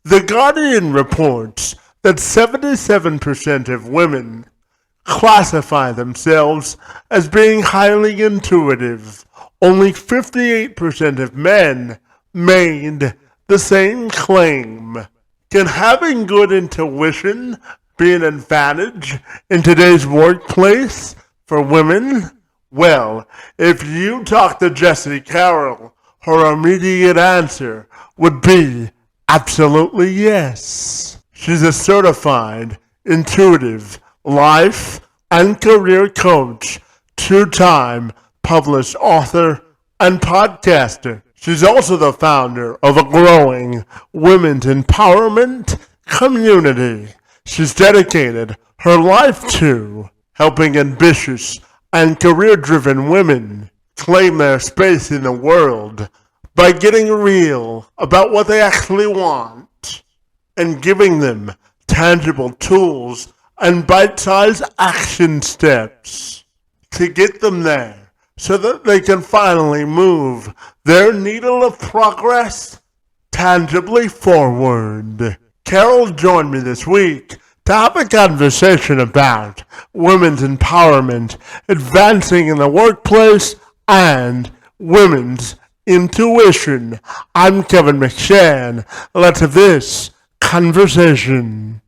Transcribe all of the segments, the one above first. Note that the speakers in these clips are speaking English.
The Guardian reports that 77% of women classify themselves as being highly intuitive. Only 58% of men made the same claim. Can having good intuition be an advantage in today's workplace for women? Well, if you talk to Jesi Carroll, her immediate answer would be absolutely yes. She's a certified, intuitive life and career coach, two-time published author and podcaster. She's also the founder of a growing women's empowerment community. She's dedicated her life to helping ambitious and career-driven women claim their space in the world by getting real about what they actually want and giving them tangible tools and bite-sized action steps to get them there so that they can finally move their needle of progress tangibly forward. Carol joined me this week to have a conversation about women's empowerment, advancing in the workplace, and women's intuition. I'm Kevin McShann. Let's have this conversation.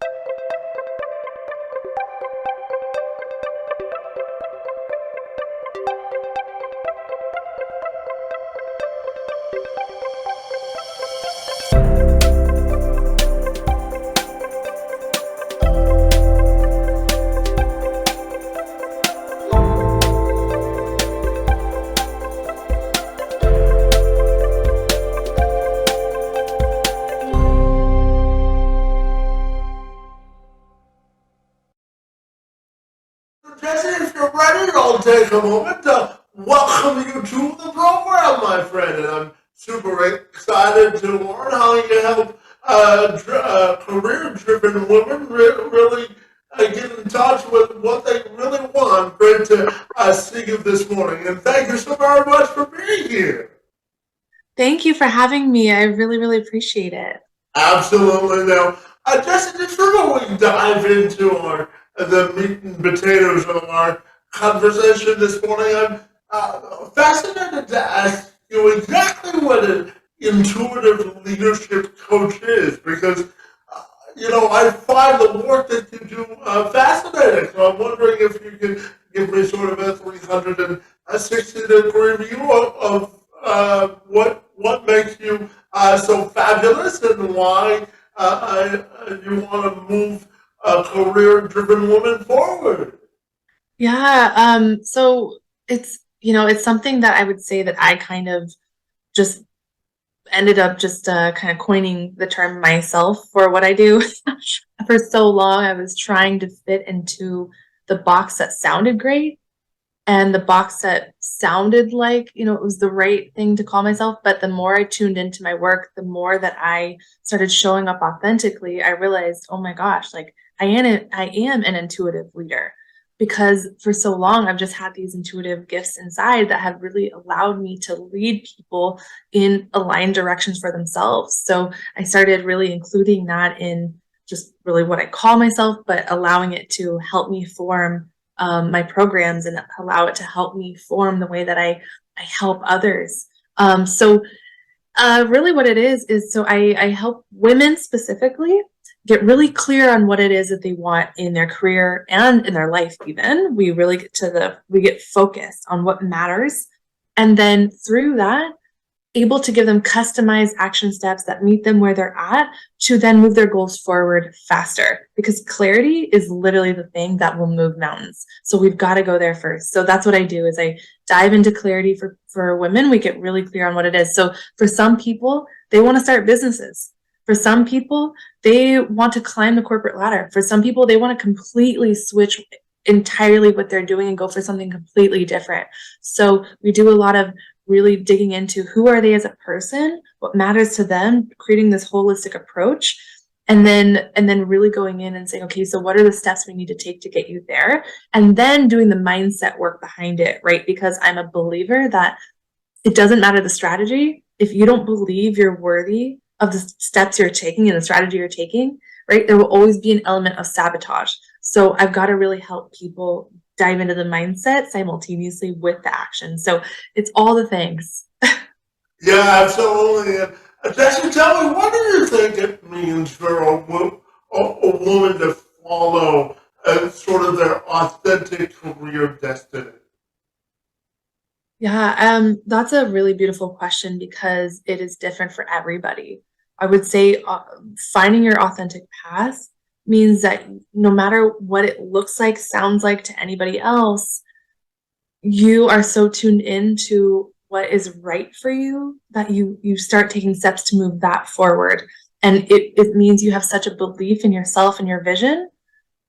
Jesse, if you're ready, I'll take a moment to welcome you to the program, my friend. And I'm super excited to learn how you help career-driven women really get in touch with what they really want. Great to see you this morning. And thank you so very much for being here. Thank you for having me. I really, really appreciate it. Absolutely. Now, Jesse, before we dive into the meat and potatoes of our conversation this morning, I'm fascinated to ask you exactly what an intuitive leadership coach is, because I find the work that you do fascinating. So I'm wondering if you can give me sort of a 360-degree view of what makes you so fabulous and why you want to move a career-driven woman forward. Yeah. So it's something that I would say that I kind of just ended up just kind of coining the term myself for what I do. For so long, I was trying to fit into the box that sounded great and the box that sounded like, it was the right thing to call myself. But the more I tuned into my work, the more that I started showing up authentically, I realized, oh my gosh, like I am an intuitive leader, because for so long I've just had these intuitive gifts inside that have really allowed me to lead people in aligned directions for themselves. So I started really including that in just really what I call myself, but allowing it to help me form my programs and allow it to help me form the way that I help others. So really what it is so I help women specifically get really clear on what it is that they want in their career and in their life. Even we really get focused on what matters, and then through that able to give them customized action steps that meet them where they're at to then move their goals forward faster, because clarity is literally the thing that will move mountains. So we've got to go there first. So that's what I do, is I dive into clarity for women. We get really clear on what it is. So for some people, they want to start businesses. For some people, they want to climb the corporate ladder. For some people, they want to completely switch entirely what they're doing and go for something completely different. So we do a lot of really digging into who are they as a person, what matters to them, creating this holistic approach, and then really going in and saying, okay, so what are the steps we need to take to get you there? And then doing the mindset work behind it, right? Because I'm a believer that it doesn't matter the strategy. If you don't believe you're worthy of the steps you're taking and the strategy you're taking, right, there will always be an element of sabotage. So I've got to really help people dive into the mindset simultaneously with the action. So it's all the things. Yeah, absolutely. And Jesse, tell me, what do you think it means for a woman to follow sort of their authentic career destiny? Yeah, that's a really beautiful question because it is different for everybody. I would say finding your authentic path means that no matter what it looks like, sounds like to anybody else, you are so tuned into what is right for you that you start taking steps to move that forward. And it means you have such a belief in yourself and your vision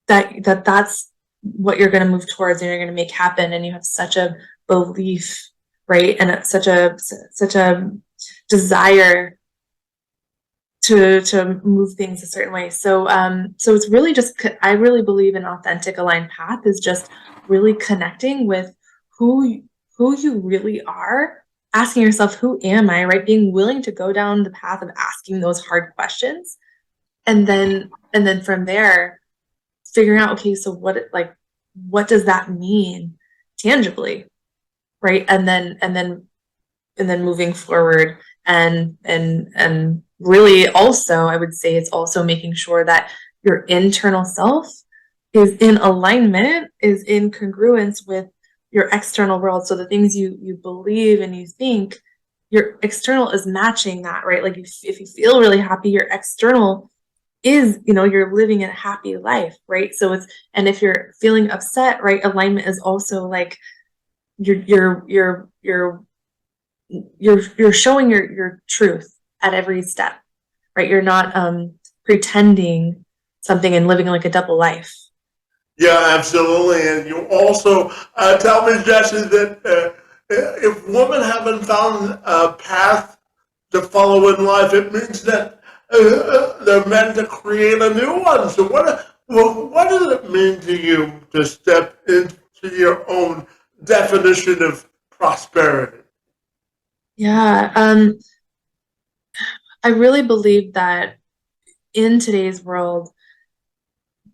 that's what you're going to move towards and you're going to make happen, and you have such a belief, right, and such a desire to move things a certain way. So so it's really just, I really believe an authentic aligned path is just really connecting with who you really are, asking yourself, who am I, right, being willing to go down the path of asking those hard questions, and then from there figuring out, okay, so what does that mean tangibly, right, and then moving forward, and really also I would say it's also making sure that your internal self is in alignment, is in congruence with your external world. So the things you believe and you think, your external is matching that, right? Like if you feel really happy, your external is, you're living a happy life, right? So and if you're feeling upset, right, alignment is also like you're showing your truth at every step, right? You're not pretending something and living like a double life. Yeah, absolutely. And you also tell me, Jesse, that if women haven't found a path to follow in life, it means that they're meant to create a new one. So what does it mean to you to step into your own definition of prosperity? Yeah, I really believe that in today's world,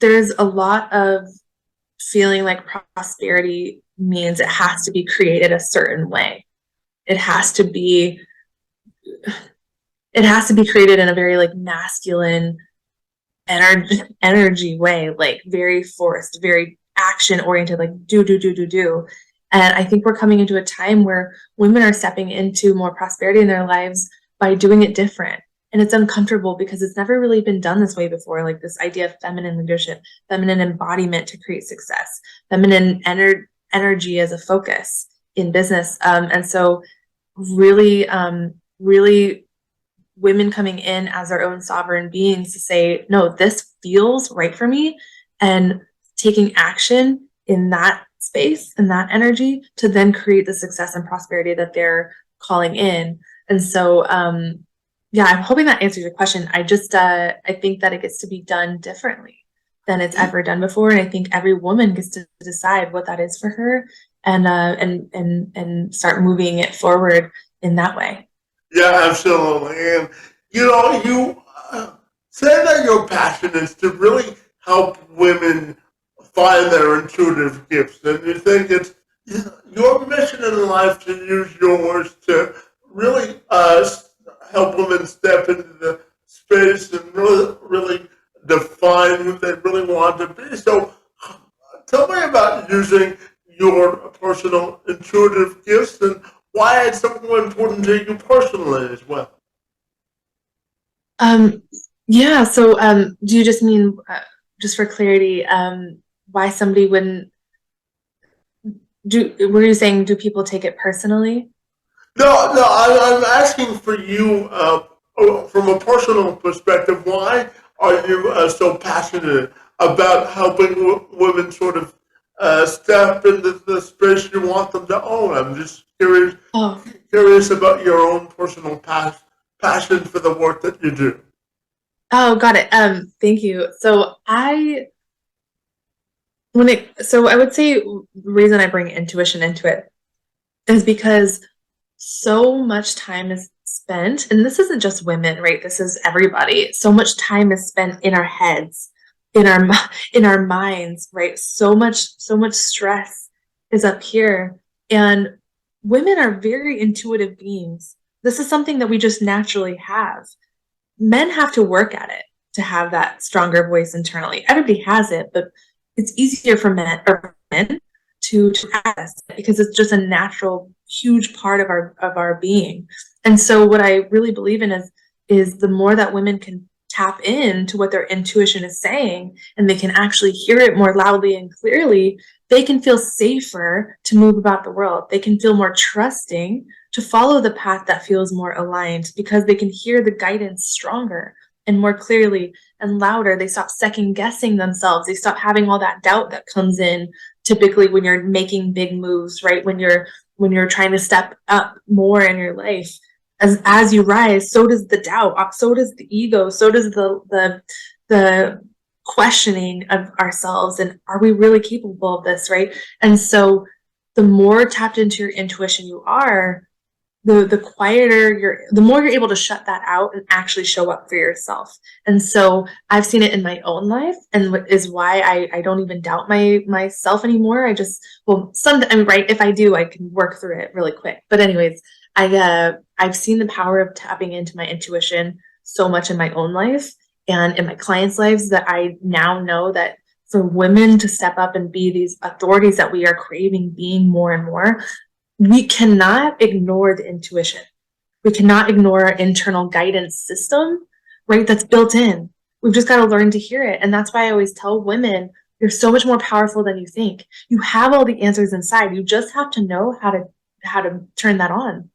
there's a lot of feeling like prosperity means it has to be created a certain way. It has to be created in a very like masculine energy way, like very forced, very action oriented, like do. And I think we're coming into a time where women are stepping into more prosperity in their lives by doing it different. And it's uncomfortable because it's never really been done this way before. Like this idea of feminine leadership, feminine embodiment to create success, feminine energy as a focus in business. And so really, really women coming in as their own sovereign beings to say, no, this feels right for me, and taking action in that space and that energy to then create the success and prosperity that they're calling in. And so, yeah, I'm hoping that answers your question. I think that it gets to be done differently than it's ever done before. And I think every woman gets to decide what that is for her, and start moving it forward in that way. Yeah, absolutely. And you say that your passion is to really help women find their intuitive gifts, and you think it's your mission in life to use yours to really help women step into the space and really define who they really want to be. So, tell me about using your personal intuitive gifts and why it's so important to you personally as well. Um, yeah. So, do you just mean, just for clarity, why somebody wouldn't do? Were you saying, do people take it personally? No, I'm asking for you from a personal perspective. Why are you so passionate about helping women sort of step into the space you want them to own? I'm just Oh, curious about your own personal passion for the work that you do. oh, got it. Thank you. So I would say the reason I bring intuition into it is because so much time is spent, and this isn't just women, right? This is everybody. So much time is spent in our heads, in our in our minds, right? So much stress is up here. And women are very intuitive beings. This is something that we just naturally have. Men have to work at it to have that stronger voice internally. Everybody has it, but it's easier for men to access it because it's just a natural, huge part of our being. And so what I really believe in is the more that women can tap into what their intuition is saying, and they can actually hear it more loudly and clearly, they can feel safer to move about the world. They can feel more trusting to follow the path that feels more aligned because they can hear the guidance stronger and more clearly and louder. They stop second guessing themselves. They stop having all that doubt that comes in typically when you're making big moves, right? When you're trying to step up more in your life. As you rise, so does the doubt, so does the ego, so does the questioning of ourselves, and are we really capable of this, right? And so the more tapped into your intuition you are, the quieter the more you're able to shut that out and actually show up for yourself. And so I've seen it in my own life, and is why I don't even doubt myself anymore. I just, right, if I do, I can work through it really quick. But anyways, I've seen the power of tapping into my intuition so much in my own life and in my clients' lives that I now know that for women to step up and be these authorities that we are craving being more and more, we cannot ignore the intuition. We cannot ignore our internal guidance system, right? That's built in. We've just got to learn to hear it. And that's why I always tell women, you're so much more powerful than you think. You have all the answers inside. You just have to know how to turn that on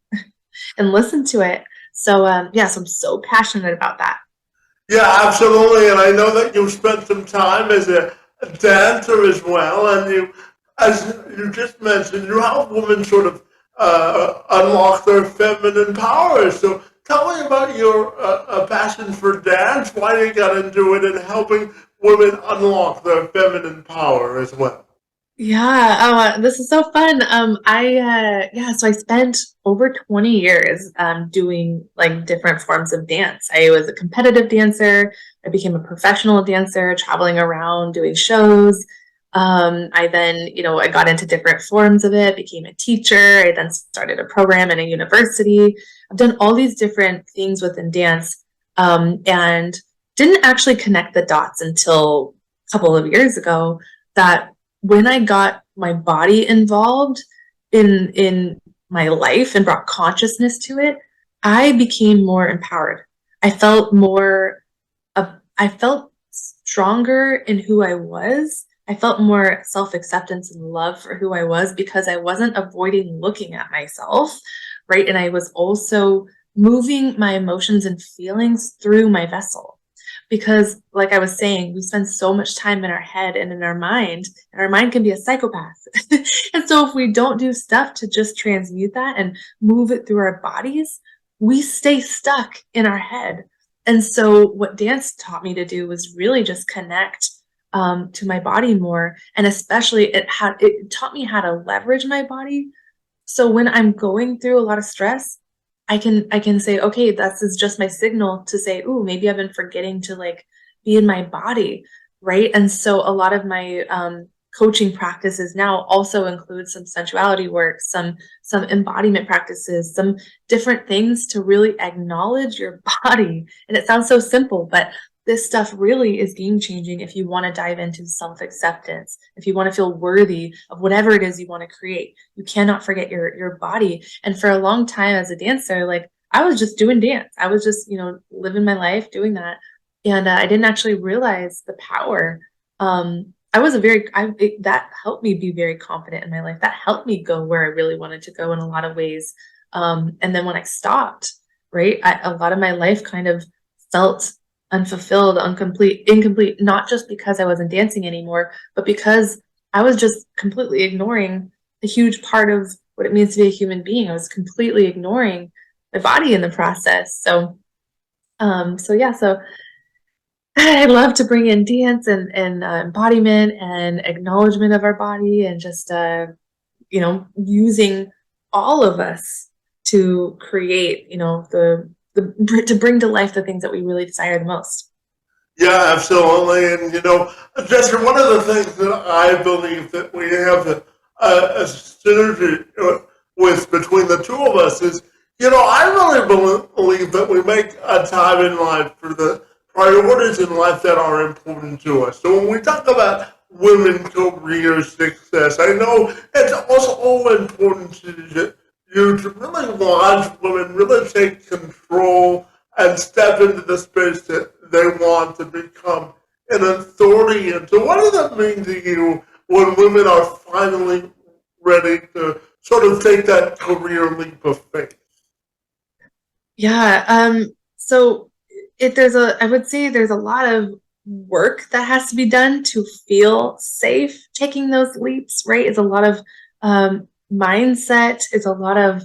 and listen to it. So, so I'm so passionate about that. Yeah, absolutely. And I know that you spent some time as a dancer as well. And you, as you just mentioned, you help women sort of unlock their feminine power. So tell me about your passion for dance, why you got into it, and helping women unlock their feminine power as well. Yeah, this is so fun. So I spent over 20 years doing like different forms of dance. I was a competitive dancer. I became a professional dancer, traveling around doing shows. I then, I got into different forms of it, became a teacher. I then started a program in a university. I've done all these different things within dance, and didn't actually connect the dots until a couple of years ago that when I got my body involved in my life and brought consciousness to it, I became more empowered. I felt I felt stronger in who I was. I felt more self-acceptance and love for who I was because I wasn't avoiding looking at myself, right? And I was also moving my emotions and feelings through my vessel. Because like I was saying, we spend so much time in our head and in our mind, and our mind can be a psychopath. And so if we don't do stuff to just transmute that and move it through our bodies, we stay stuck in our head. And so what dance taught me to do was really just connect to my body more. And especially it taught me how to leverage my body. So when I'm going through a lot of stress, I can say, okay, this is just my signal to say, ooh, maybe I've been forgetting to like be in my body, right? And so a lot of my coaching practices now also include some sensuality work, some embodiment practices, some different things to really acknowledge your body. And it sounds so simple, but this stuff really is game changing if you want to dive into self-acceptance, if you want to feel worthy of whatever it is you want to create. You cannot forget your body. And for a long time as a dancer, like I was just doing dance. I was just, living my life doing that. And I didn't actually realize the power. That helped me be very confident in my life. That helped me go where I really wanted to go in a lot of ways. And then when I stopped, right, a lot of my life kind of felt unfulfilled, incomplete, not just because I wasn't dancing anymore, but because I was just completely ignoring a huge part of what it means to be a human being. I was completely ignoring my body in the process. So I love to bring in dance and embodiment and acknowledgement of our body and just, using all of us to create, to bring to life the things that we really desire the most. Yeah, absolutely. And, Jesse, one of the things that I believe that we have a synergy with between the two of us is, I really believe that we make a time in life for the priorities in life that are important to us. So when we talk about women career success, I know it's also important to you to really watch women really take control and step into the space that they want to become an authority in. So, what does that mean to you when women are finally ready to sort of take that career leap of faith? Yeah. So I would say there's a lot of work that has to be done to feel safe taking those leaps, right? It's a lot of mindset. It's a lot of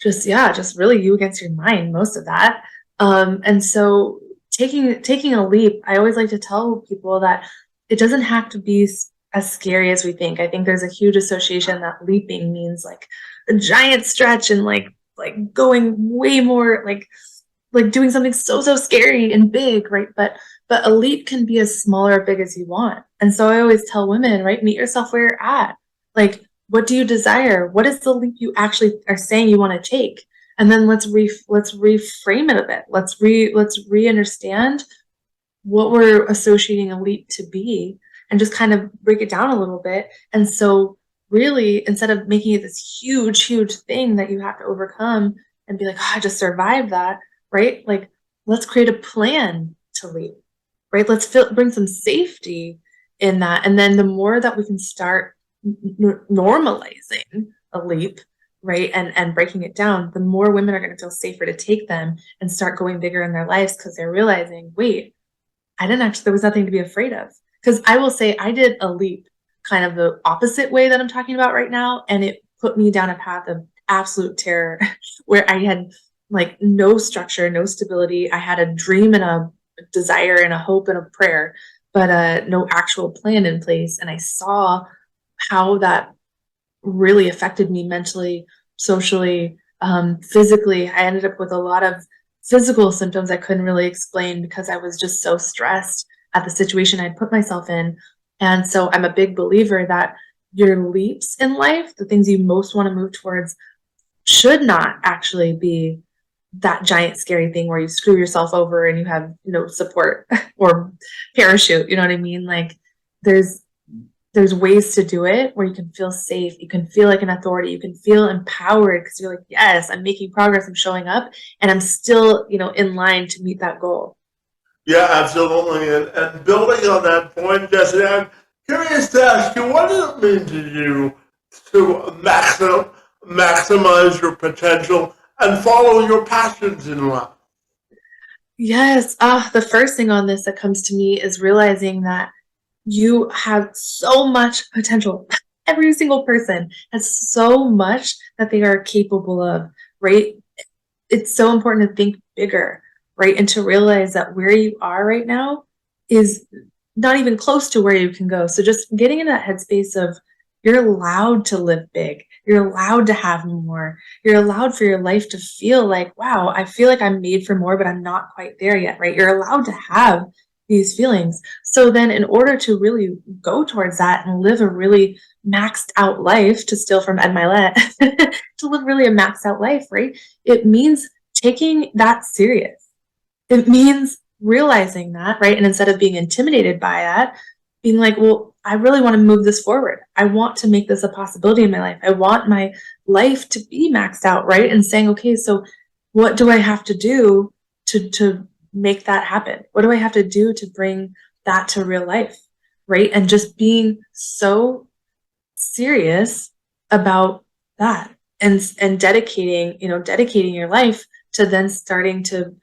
just really you against your mind, most of that. And so taking a leap, I always like to tell people that it doesn't have to be as scary as we think. I think there's a huge association that leaping means like a giant stretch and like going way more like doing something so scary and big, right? But a leap can be as small or big as you want. And so I always tell women, right, meet yourself where you're at. Like, what do you desire? What is the leap you actually are saying you want to take? And then let's reframe it a bit. Let's re-understand what we're associating a leap to be and just kind of break it down a little bit. And so really, instead of making it this huge thing that you have to overcome and be like, oh, I just survived that, right? Like, let's create a plan to leap, right? Let's bring some safety in that. And then the more that we can start normalizing a leap, right, and breaking it down, the more women are going to feel safer to take them and start going bigger in their lives because they're realizing, wait, there was nothing to be afraid of. Because I will say I did a leap kind of the opposite way that I'm talking about right now, and it put me down a path of absolute terror where I had like no structure, no stability. I had a dream and a desire and a hope and a prayer, but no actual plan in place. And I saw how that really affected me mentally, socially, physically. I ended up with a lot of physical symptoms I couldn't really explain because I was just so stressed at the situation I'd put myself in. And so I'm a big believer that your leaps in life, the things you most want to move towards, should not actually be that giant scary thing where you screw yourself over and you have no support or parachute. You know what I mean? Like there's ways to do it where you can feel safe, you can feel like an authority, you can feel empowered because you're like, yes, I'm making progress, I'm showing up, and I'm still, in line to meet that goal. Yeah, absolutely. And building on that point, Jesse, I'm curious to ask you, what does it mean to you to maximize your potential and follow your passions in life? Yes. The first thing on this that comes to me is realizing that you have so much potential. Every single person has so much that they are capable of, right? It's so important to think bigger, right? And to realize that where you are right now is not even close to where you can go. So just getting in that headspace of you're allowed to live big. You're allowed to have more. You're allowed for your life to feel like, wow, I feel like I'm made for more, but I'm not quite there yet, right? You're allowed to have these feelings. So then in order to really go towards that and live a really maxed out life, to steal from Ed Milet, to live really a maxed out life, right? It means taking that serious. It means realizing that, right? And instead of being intimidated by that, being like, well, I really want to move this forward. I want to make this a possibility in my life. I want my life to be maxed out, right? And saying, okay, so what do I have to do to make that happen? What do I have to do to bring that to real life, right? And just being so serious about that and dedicating your life to then starting to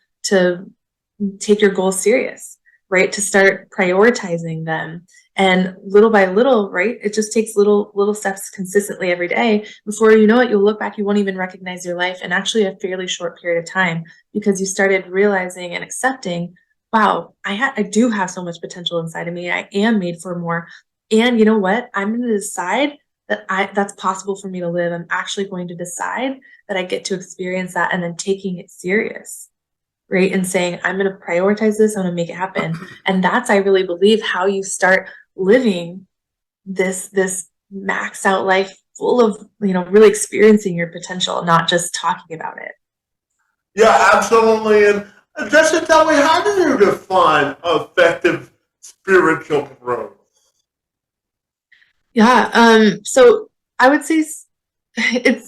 take your goals serious, right? To start prioritizing them. And little by little, right? It just takes little steps consistently every day. Before you know it, you'll look back, you won't even recognize your life in actually a fairly short period of time because you started realizing and accepting, wow, I do have so much potential inside of me. I am made for more. And you know what? I'm going to decide that's possible for me to live. I'm actually going to decide that I get to experience that, and then taking it serious, right? And saying, I'm going to prioritize this, I'm going to make it happen. And that's, I really believe, how you start living this maxed out life full of, really experiencing your potential, not just talking about it. Yeah, absolutely. And just to tell me, how do you define effective spiritual growth? Yeah. So I would say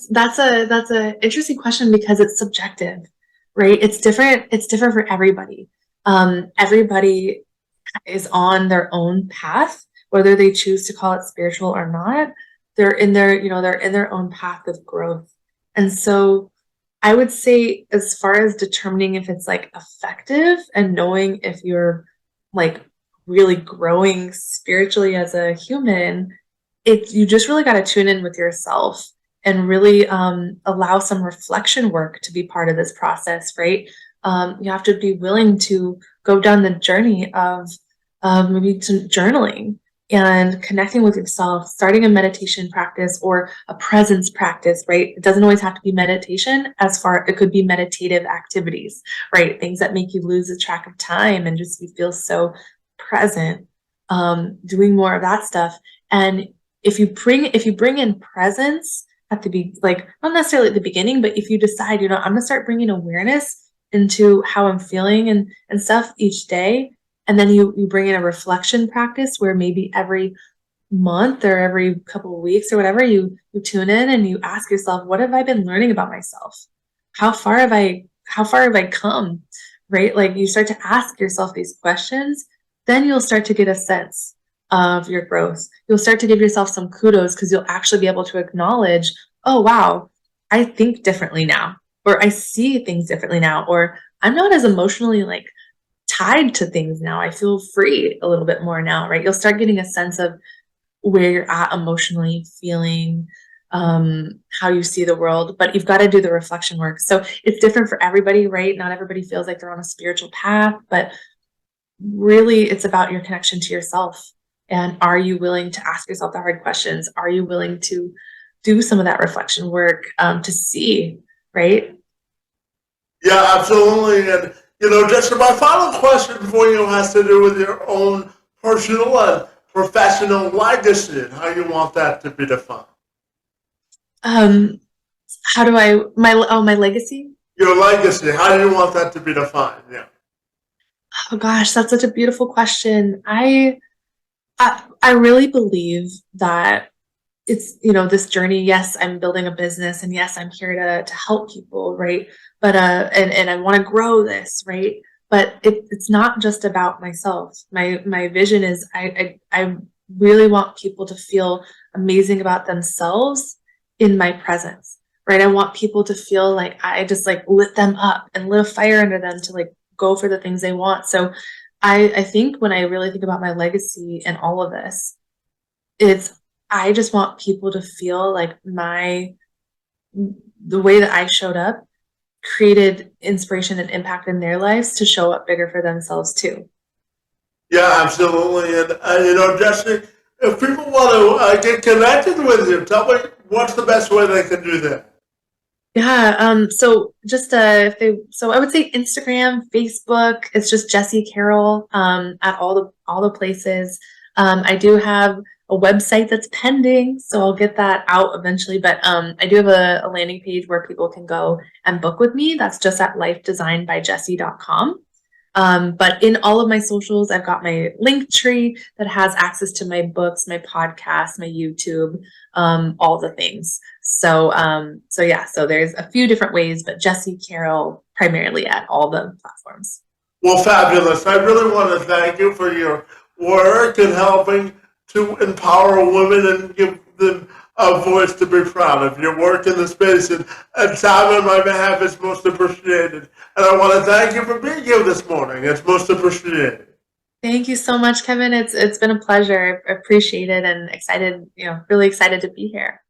that's a interesting question, because it's subjective, right? It's different. It's different for everybody. Everybody is on their own path, whether they choose to call it spiritual or not. They're in their own path of growth. And so I would say, as far as determining if it's like effective and knowing if you're like really growing spiritually as a human, you just really got to tune in with yourself and really allow some reflection work to be part of this process, right? You have to be willing to go down the journey of maybe some journaling and connecting with yourself, starting a meditation practice or a presence practice, right? It doesn't always have to be meditation. It could be meditative activities, right? Things that make you lose the track of time and just you feel so present, doing more of that stuff. And if you bring in presence at like not necessarily at the beginning, but if you decide, I'm going to start bringing awareness into how I'm feeling and stuff each day, and then you bring in a reflection practice where maybe every month or every couple of weeks or whatever, you tune in and you ask yourself, what have I been learning about myself? How far have I come? Right? Like, you start to ask yourself these questions, then you'll start to get a sense of your growth. You'll start to give yourself some kudos, because you'll actually be able to acknowledge, oh wow, I think differently now, or I see things differently now, or I'm not as emotionally like tied to things now. I feel free a little bit more now, right? You'll start getting a sense of where you're at emotionally, feeling, how you see the world, but you've got to do the reflection work. So it's different for everybody, right? Not everybody feels like they're on a spiritual path, but really it's about your connection to yourself. And are you willing to ask yourself the hard questions? Are you willing to do some of that reflection work to see, right? Yeah, absolutely. And, just my final question for you has to do with your own personal and professional legacy and how you want that to be defined. How do my legacy? Your legacy, how do you want that to be defined? Yeah. Oh gosh, that's such a beautiful question. I really believe that it's, this journey. Yes, I'm building a business, and yes, I'm here to help people, right? But and I want to grow this, right? But it's not just about myself. My vision is I really want people to feel amazing about themselves in my presence, right? I want people to feel like I just like lit them up and lit a fire under them to like go for the things they want. So I think when I really think about my legacy and all of this, I just want people to feel like the way that I showed up created inspiration and impact in their lives to show up bigger for themselves too. Yeah, absolutely. And, Jesi, if people want to get connected with you, tell me what's the best way they can do that. Yeah. So just so I would say Instagram, Facebook. It's just Jesi Carroll at all the places. I do have a website that's pending, so I'll get that out eventually. But I do have a landing page where people can go and book with me. That's just at lifedesignbyjesi.com. But in all of my socials, I've got my link tree that has access to my books, my podcast, my YouTube, all the things. So there's a few different ways, but Jesi Carroll primarily at all the platforms. Well, fabulous. I really want to thank you for your work and helping to empower women and give them a voice to be proud of. Your work in the space and time on my behalf is most appreciated. And I want to thank you for being here this morning. It's most appreciated. Thank you so much, Kevin. It's been a pleasure. I appreciate it and excited, really excited to be here.